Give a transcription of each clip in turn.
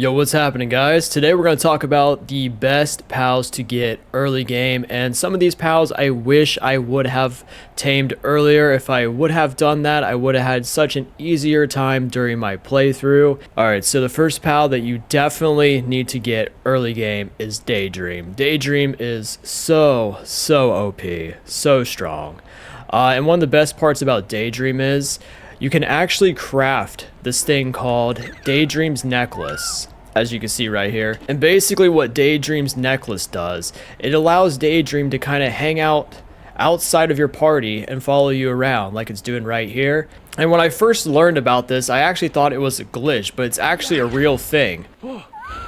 Yo, what's happening, guys? Today we're going to talk about the best pals to get early game, and some of these pals I wish I would have tamed earlier. If I would have done that, I would have had such an easier time during my playthrough. Alright, so the first pal that you definitely need to get early game is Daydream. Daydream is so OP, so strong. And one of the best parts about Daydream is you can actually craft this thing called Daydream's Necklace, as you can see right here. And basically what Daydream's Necklace does, it allows Daydream to kind of hang out outside of your party and follow you around like it's doing right here. And when I first learned about this, I actually thought it was a glitch, but it's actually a real thing.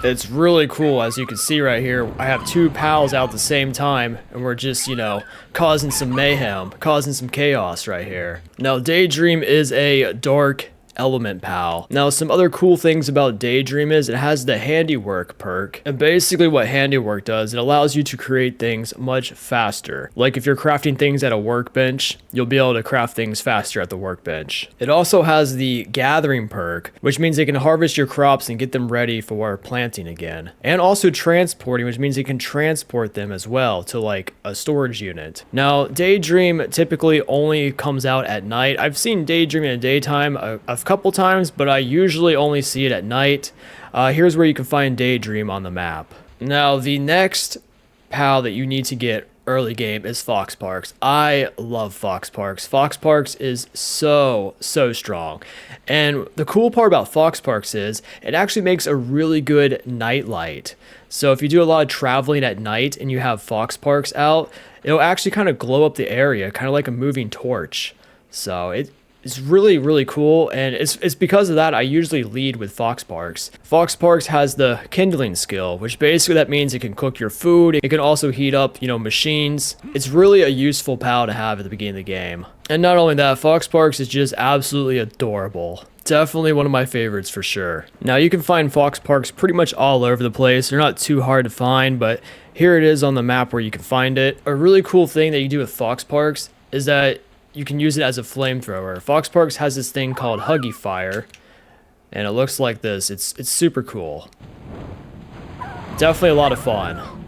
It's really cool. As you can see right here, I have two pals out at the same time, and we're just, causing some mayhem, causing some chaos right here. Now, Daydream is a dark element pal. Now, some other cool things about Daydream is it has the handiwork perk, and basically what handiwork does, it allows you to create things much faster. Like if you're crafting things at a workbench, you'll be able to craft things faster at the workbench. It also has the gathering perk, which means it can harvest your crops and get them ready for planting again. And also transporting, which means it can transport them as well to like a storage unit. Now, Daydream typically only comes out at night. I've seen Daydream in the daytime a couple times, but I usually only see it at night. Here's where you can find Daydream on the map. Now, the next pal that you need to get early game is Foxparks. I love Foxparks. Foxparks is so strong. And the cool part about Foxparks is it actually makes a really good night light. So if you do a lot of traveling at night and you have Foxparks out, it'll actually kind of glow up the area, kind of like a moving torch. So it's really cool, and it's because of that I usually lead with Foxparks. Foxparks has the kindling skill, which basically that means it can cook your food. It can also heat up, machines. It's really a useful pal to have at the beginning of the game. And not only that, Foxparks is just absolutely adorable. Definitely one of my favorites for sure. Now, you can find Foxparks pretty much all over the place. They're not too hard to find, but here it is on the map where you can find it. A really cool thing that you do with Foxparks is that you can use it as a flamethrower. Foxparks has this thing called Huggy Fire, and it looks like this. It's super cool. Definitely a lot of fun.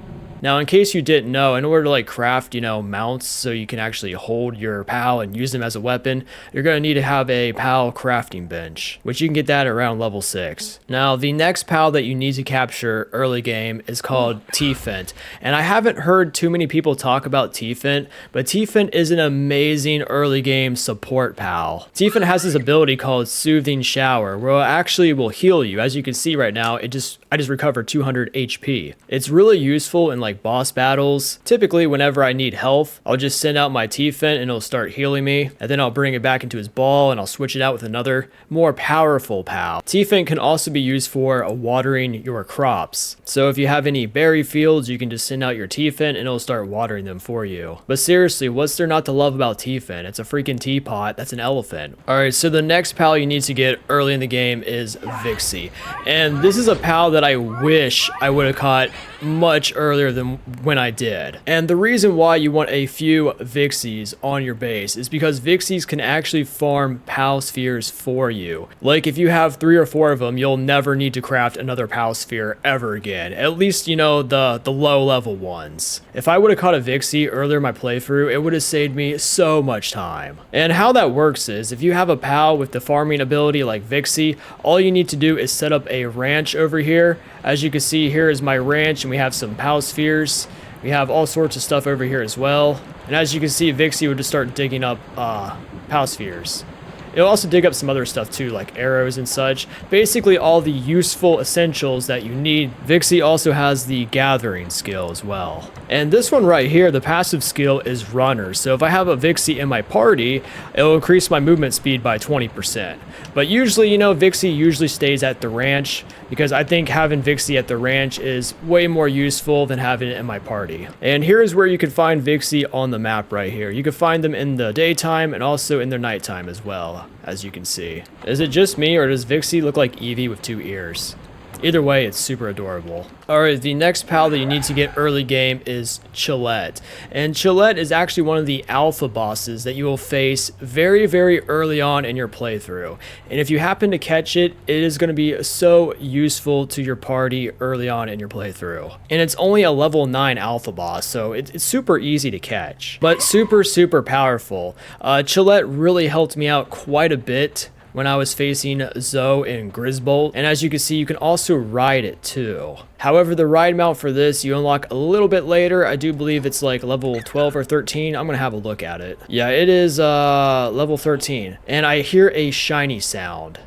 Now, in case you didn't know, in order to craft, mounts so you can actually hold your PAL and use them as a weapon, you're going to need to have a PAL crafting bench, which you can get that around level 6. Now, the next PAL that you need to capture early game is called Teafant. And I haven't heard too many people talk about Teafant, but Teafant is an amazing early game support PAL. Teafant has this ability called Soothing Shower, where it actually will heal you. As you can see right now, I just recovered 200 HP. It's really useful in boss battles. Typically, whenever I need health, I'll just send out my Teafant and it'll start healing me, and then I'll bring it back into his ball and I'll switch it out with another more powerful pal. Teafant can also be used for watering your crops. So if you have any berry fields, you can just send out your Teafant and it'll start watering them for you. But seriously, what's there not to love about Teafant? It's a freaking teapot. That's an elephant. Alright, so the next pal you need to get early in the game is Vixie. And this is a pal that I wish I would have caught much earlier than when I did. And the reason why you want a few Vixies on your base is because Vixies can actually farm PAL spheres for you. Like if you have 3 or 4 of them, you'll never need to craft another PAL sphere ever again. At least, the low level ones. If I would have caught a Vixie earlier in my playthrough, it would have saved me so much time. And how that works is if you have a PAL with the farming ability like Vixie, all you need to do is set up a ranch over here. As you can see, here is my ranch, and we have some PAL spheres. We have all sorts of stuff over here as well. And as you can see, Vixie would just start digging up PAL spheres. It'll also dig up some other stuff too, like arrows and such. Basically all the useful essentials that you need. Vixie also has the gathering skill as well. And this one right here, the passive skill is runner. So if I have a Vixie in my party, it'll increase my movement speed by 20%. But usually, Vixie usually stays at the ranch, because I think having Vixie at the ranch is way more useful than having it in my party. And here is where you can find Vixie on the map right here. You can find them in the daytime and also in their nighttime as well, as you can see. Is it just me, or does Vixie look like Eevee with 2 ears? Either way, it's super adorable. Alright, the next pal that you need to get early game is Chillet. And Chillet is actually one of the alpha bosses that you will face very, very early on in your playthrough. And if you happen to catch it, it is going to be so useful to your party early on in your playthrough. And it's only a level 9 alpha boss, so it's super easy to catch. But super, super powerful. Chillet really helped me out quite a bit when I was facing Zoe and Grisbolt, and as you can see, you can also ride it too. However, the ride mount for this you unlock a little bit later. I do believe it's like level 12 or 13. I'm gonna have a look at it. Yeah, it is level 13, and I hear a shiny sound.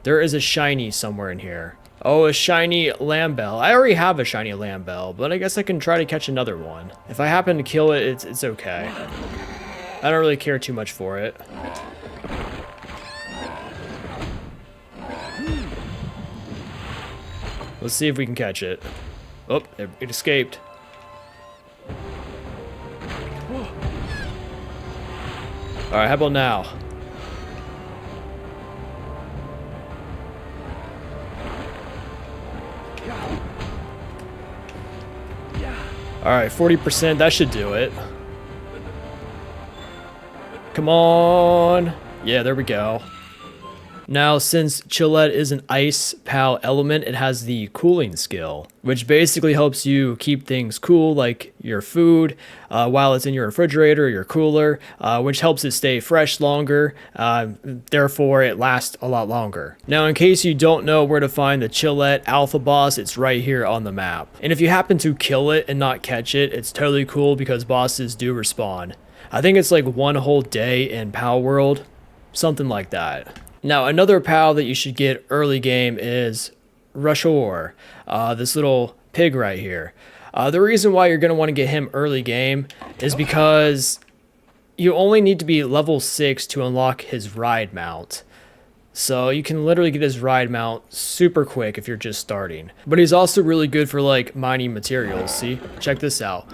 There is a shiny somewhere in here. Oh, a shiny Lambell. I already have a shiny Lambell, but I guess I can try to catch another one. If I happen to kill it, it's okay. I don't really care too much for it. Let's see if we can catch it. Oh, it escaped. Alright, how about now? Alright, 40%, that should do it. Come on! Yeah, there we go. Now, since Chillet is an ice pal element, it has the cooling skill, which basically helps you keep things cool, like your food, while it's in your refrigerator or your cooler, which helps it stay fresh longer, therefore it lasts a lot longer. Now, in case you don't know where to find the Chillet alpha boss, it's right here on the map. And if you happen to kill it and not catch it, it's totally cool because bosses do respawn. I think it's like one whole day in Palworld, something like that. Now, another pal that you should get early game is Rushroar, this little pig right here. The reason why you're going to want to get him early game is because you only need to be level 6 to unlock his ride mount. So you can literally get his ride mount super quick if you're just starting. But he's also really good for like mining materials. See, check this out.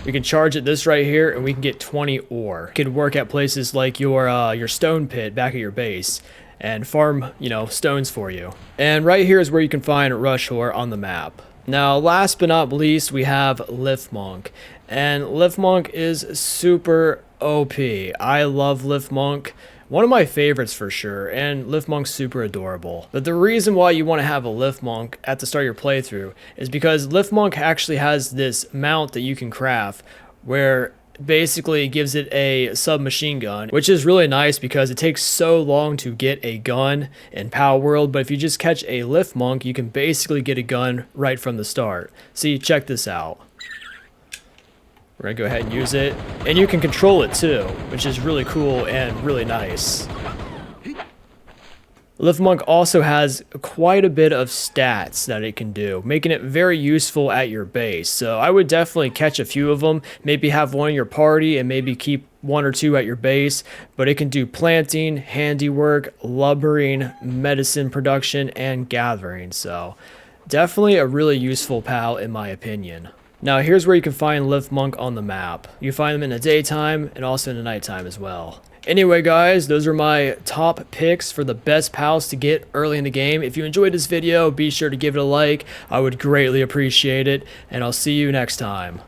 We can charge at this right here and we can get 20 ore. It could work at places like your stone pit back at your base and farm, you know, stones for you. And right here is where you can find Rushroar on the map. Now, last but not least, we have Lifmunk. And Lifmunk is super OP. I love Lifmunk. One of my favorites for sure, and Lifmunk's super adorable. But the reason why you want to have a Lifmunk at the start of your playthrough is because Lifmunk actually has this mount that you can craft where basically gives it a submachine gun, which is really nice because it takes so long to get a gun in Palworld, but if you just catch a Lifmunk, you can basically get a gun right from the start. See, check this out. We're gonna go ahead and use it, and you can control it too, which is really cool and really nice. Lifmunk also has quite a bit of stats that it can do, making it very useful at your base. So I would definitely catch a few of them, maybe have one in your party and maybe keep 1 or 2 at your base. But it can do planting, handiwork, lumbering, medicine production, and gathering. So definitely a really useful pal in my opinion. Now here's where you can find Lifmunk on the map. You find them in the daytime and also in the nighttime as well. Anyway guys, those are my top picks for the best pals to get early in the game. If you enjoyed this video, be sure to give it a like. I would greatly appreciate it, and I'll see you next time.